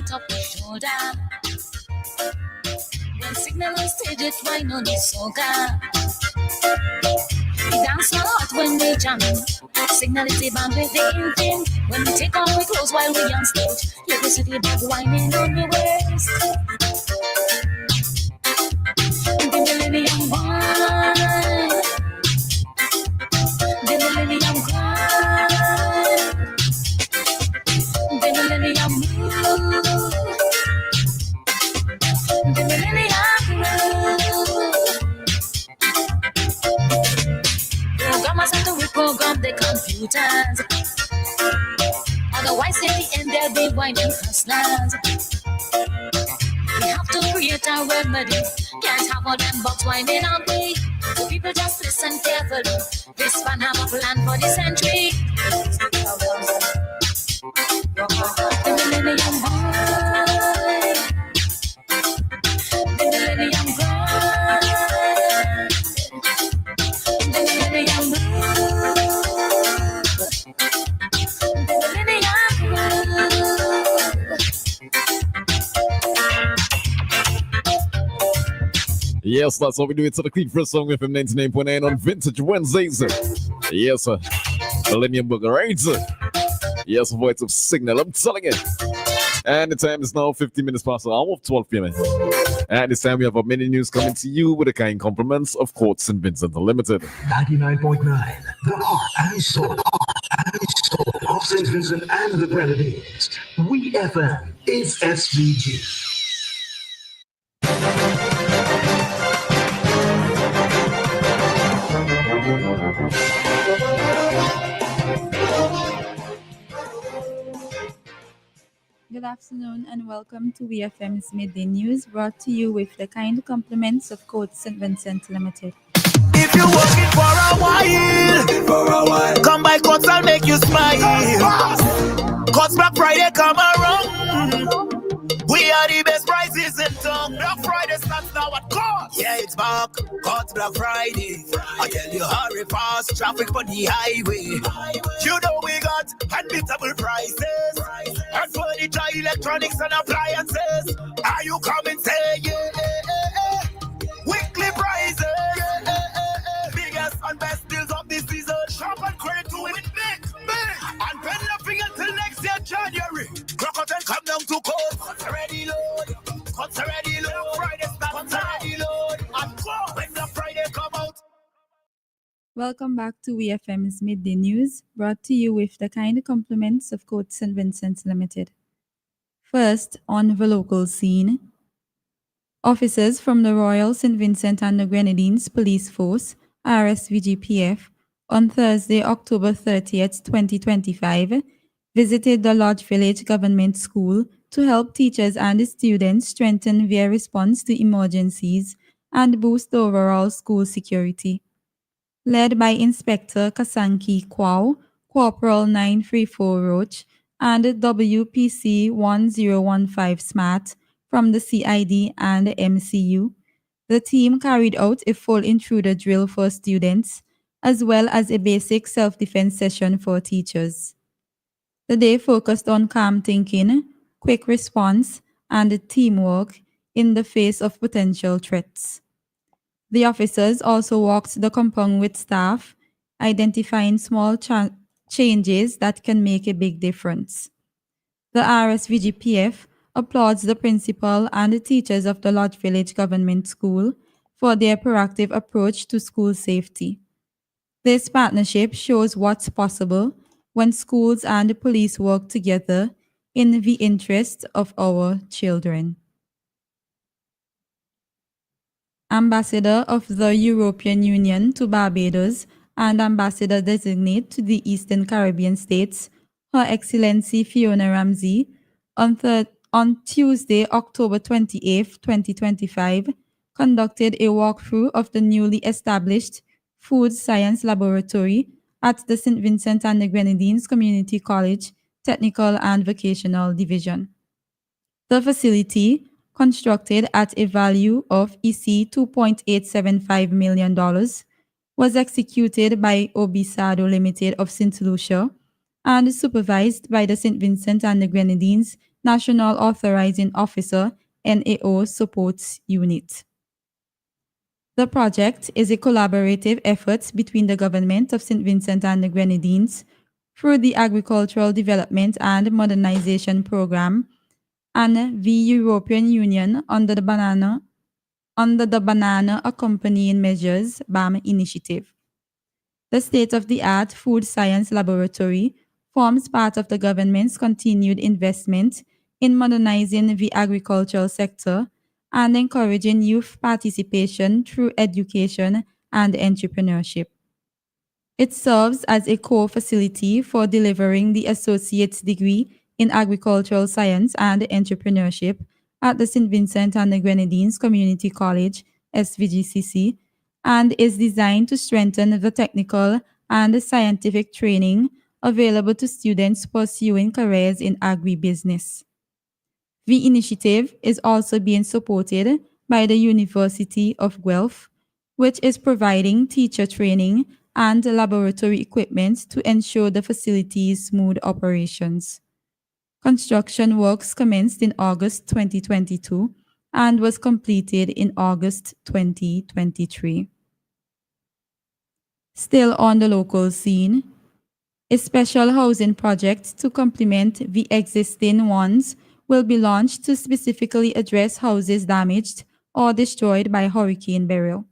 top your shoulder. When signal on stage, it why no the soca. We dance a lot when we jamming. Signal is a band with the in. When we take off we clothes while we on stage, you can see the bag whining on the waist. The millennium wine, the millennium grind, the millennium move, the millennium groove. Programmers have to reprogram the computers. Otherwise, in the end, they'll be whining hustlers. We have to create a remedy. Can't have all them bucks whining on me. So people just listen carefully. This man have a plan for the century. The millennium high, the millennium grind, the millennium move, the millennium groove. Yes, that's what we do. It's the Creek First Song with him 99.9 on Vintage Wednesdays. Yes, sir. Millennium Burger, right? Yes, voice of Signal. I'm telling it. And the time is now 50 minutes past the hour of 12 p.m. And this time we have a mini news coming to you with the kind compliments of Court St. Vincent Unlimited. 99.9, the heart and soul of St. Vincent and the Grenadines. We FM is SVG. Good afternoon and welcome to WFM's Midday News, brought to you with the kind compliments of Court St. Vincent Limited. If you're working for a while, come by Courts, I'll make you smile. Courts Black Friday come around. We are the best prices in town. Black Friday starts now at Courts. Yeah, it's back. Courts Black Friday. I tell you, hurry fast, traffic on the highway. You know we got unbeatable prices. And furniture, electronics and appliances. Are you coming? Say yeah. Weekly prices. Biggest and best deals of this season. Shop and credit to it big. And pay nothing until next year, January. Crocodile come down to Courts. Courts already load. Courts already load. Friday start. Courts already load. And go when the Friday come out. Welcome back to WFM's Midday News, brought to you with the kind compliments of Court St. Vincent Limited. First, on the local scene, officers from the Royal St. Vincent and the Grenadines Police Force, RSVGPF, on Thursday, October 30th, 2025, visited the Lodge Village Government School to help teachers and students strengthen their response to emergencies and boost overall school security. Led by Inspector Kasanki Kwao, Corporal 934 Roach, and WPC 1015 SMART from the CID and the MCU, the team carried out a full intruder drill for students, as well as a basic self-defense session for teachers. The day focused on calm thinking, quick response, and teamwork in the face of potential threats. The officers also walked the compound with staff, identifying small changes that can make a big difference. The RSVGPF applauds the principal and the teachers of the Lodge Village Government School for their proactive approach to school safety. This partnership shows what's possible when schools and the police work together in the interest of our children. Ambassador of the European Union to Barbados and Ambassador Designate to the Eastern Caribbean States, Her Excellency Fiona Ramsey, on Tuesday, October 28, 2025, conducted a walkthrough of the newly established Food Science Laboratory at the St. Vincent and the Grenadines Community College Technical and Vocational Division. The facility, constructed at a value of $2.875 million, was executed by Obisado Limited of St. Lucia and supervised by the St. Vincent and the Grenadines National Authorizing Officer NAO Supports Unit. The project is a collaborative effort between the government of St. Vincent and the Grenadines through the Agricultural Development and Modernization Program and the European Union under the Banana Accompanying Measures BAM initiative. The state-of-the-art Food Science Laboratory forms part of the government's continued investment in modernizing the agricultural sector and encouraging youth participation through education and entrepreneurship. It serves as a core facility for delivering the associate's degree in agricultural science and entrepreneurship at the St. Vincent and the Grenadines Community College, SVGCC, and is designed to strengthen the technical and scientific training available to students pursuing careers in agribusiness. The initiative is also being supported by the University of Guelph, which is providing teacher training and laboratory equipment to ensure the facility's smooth operations. Construction works commenced in August 2022 and was completed in August 2023. Still on the local scene, a special housing project to complement the existing ones will be launched to specifically address houses damaged or destroyed by Hurricane Beryl.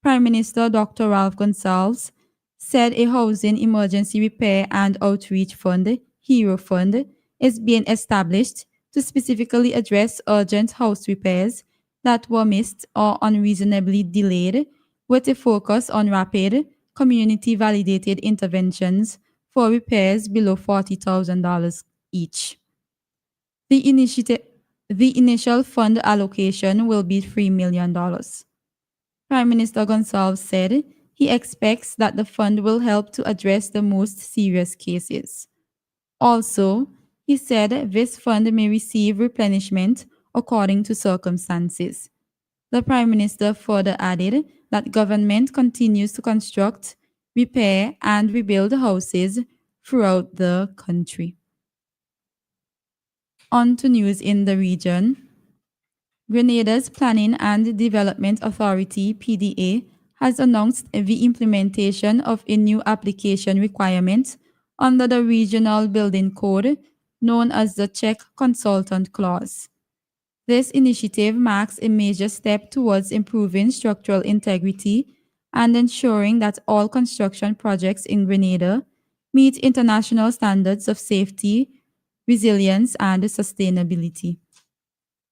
Prime Minister Dr. Ralph Gonsalves said a Housing Emergency Repair and Outreach Fund, HERO Fund, is being established to specifically address urgent house repairs that were missed or unreasonably delayed, with a focus on rapid, community-validated interventions for repairs below $40,000 each. The initial fund allocation will be $3 million. Prime Minister Gonsalves said he expects that the fund will help to address the most serious cases. Also, he said this fund may receive replenishment according to circumstances. The Prime Minister further added that government continues to construct, repair, and rebuild houses throughout the country. On to news in the region. Grenada's Planning and Development Authority, PDA, has announced the implementation of a new application requirement under the Regional Building Code known as the Check Consultant Clause. This initiative marks a major step towards improving structural integrity and ensuring that all construction projects in Grenada meet international standards of safety, resilience, and sustainability.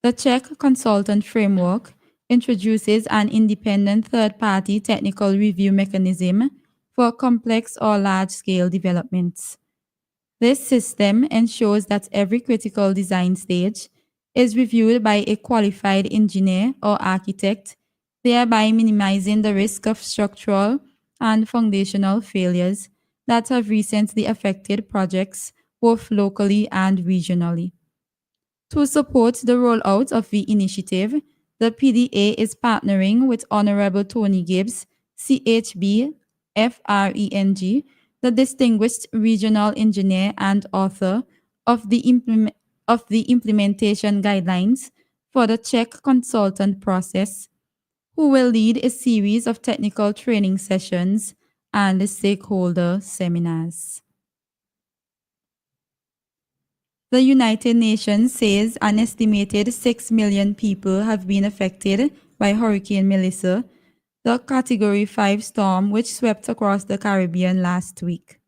The Czech Consultant Framework introduces an independent third-party technical review mechanism for complex or large-scale developments. This system ensures that every critical design stage is reviewed by a qualified engineer or architect, thereby minimizing the risk of structural and foundational failures that have recently affected projects both locally and regionally. To support the rollout of the initiative, the PDA is partnering with Honorable Tony Gibbs, CHB, FRENG, the distinguished regional engineer and author of the implementation guidelines for the Czech consultant process, who will lead a series of technical training sessions and stakeholder seminars. The United Nations says an estimated 6 million people have been affected by Hurricane Melissa, the Category 5 storm which swept across the Caribbean last week.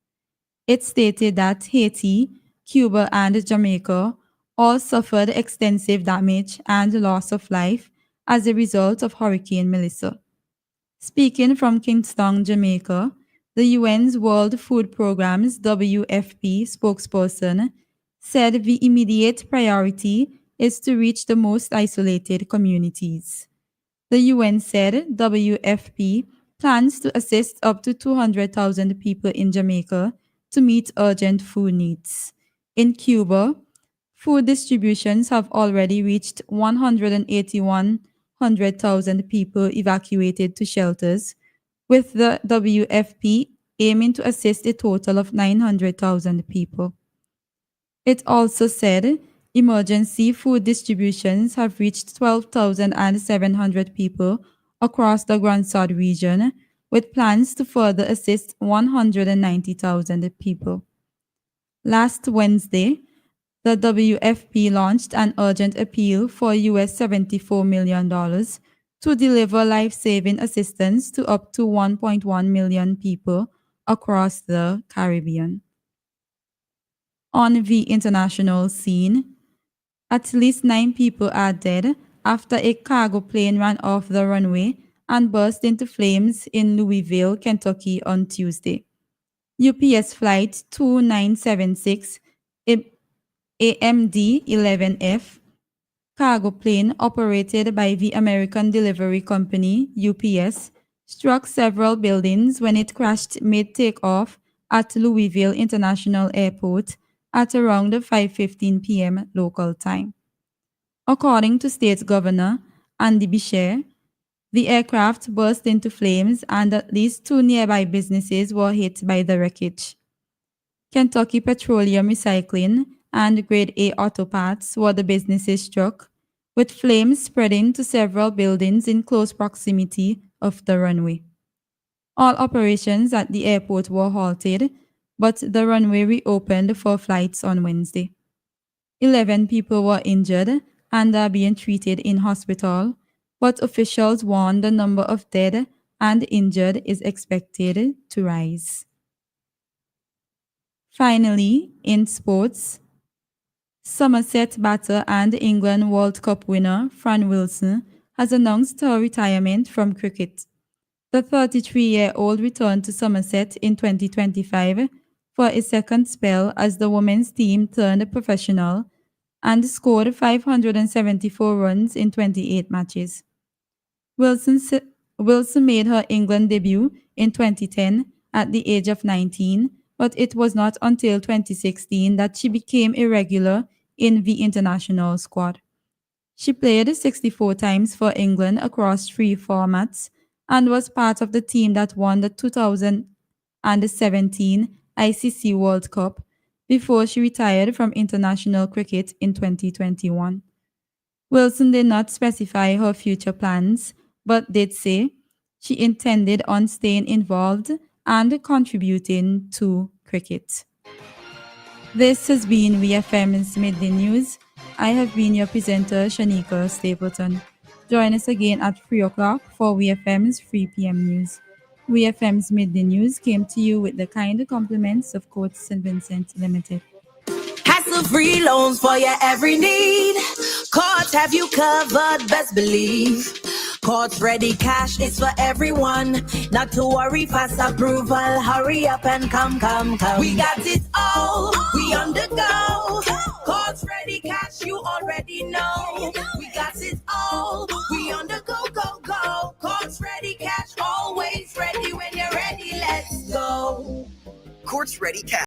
It stated that Haiti, Cuba, and Jamaica all suffered extensive damage and loss of life as a result of Hurricane Melissa. Speaking from Kingston, Jamaica, the UN's World Food Programme's WFP spokesperson said the immediate priority is to reach the most isolated communities. The UN said WFP plans to assist up to 200,000 people in Jamaica to meet urgent food needs. In Cuba, food distributions have already reached 181,000 people evacuated to shelters, with the WFP aiming to assist a total of 900,000 people. It also said Emergency food distributions have reached 12,700 people across the Grand South region, with plans to further assist 190,000 people. Last Wednesday, the WFP launched an urgent appeal for US $74 million to deliver life-saving assistance to up to 1.1 million people across the Caribbean. On the international scene, at least 9 people are dead after a cargo plane ran off the runway and burst into flames in Louisville, Kentucky on Tuesday. UPS Flight 2976 AMD 11F cargo plane operated by the American delivery company UPS struck several buildings when it crashed mid-takeoff at Louisville International Airport at around 5:15 p.m. local time. According to State Governor Andy Beshear, the aircraft burst into flames and at least 2 nearby businesses were hit by the wreckage. Kentucky Petroleum Recycling and Grade A Auto Parts were the businesses struck, with flames spreading to several buildings in close proximity of the runway. All operations at the airport were halted, but the runway reopened for flights on Wednesday. 11 people were injured and are being treated in hospital, but officials warn the number of dead and injured is expected to rise. Finally, in sports, Somerset batter and England World Cup winner Fran Wilson has announced her retirement from cricket. The 33-year-old returned to Somerset in 2025 for a second spell as the women's team turned professional and scored 574 runs in 28 matches. Wilson made her England debut in 2010 at the age of 19, but it was not until 2016 that she became a regular in the international squad. She played 64 times for England across 3 formats and was part of the team that won the 2017 ICC World Cup before she retired from international cricket in 2021. Wilson did not specify her future plans, but did say she intended on staying involved and contributing to cricket. This has been VFM's Midday News. I have been your presenter, Shanika Stapleton. Join us again at 3 o'clock for VFM's 3 p.m. news. VFM's Midday News came to you with the kind compliments of Coach St. Vincent Limited. Hassle-free loans for your every need. Cards have you covered, best believe. Cards ready, cash is for everyone. Not to worry, fast approval. Hurry up and come. We got it all, we on the go. Cards ready, cash, you already know. We got it all, we on the go. Cards ready, cash, always ready. When you're ready, let's go. Courts Ready Cash.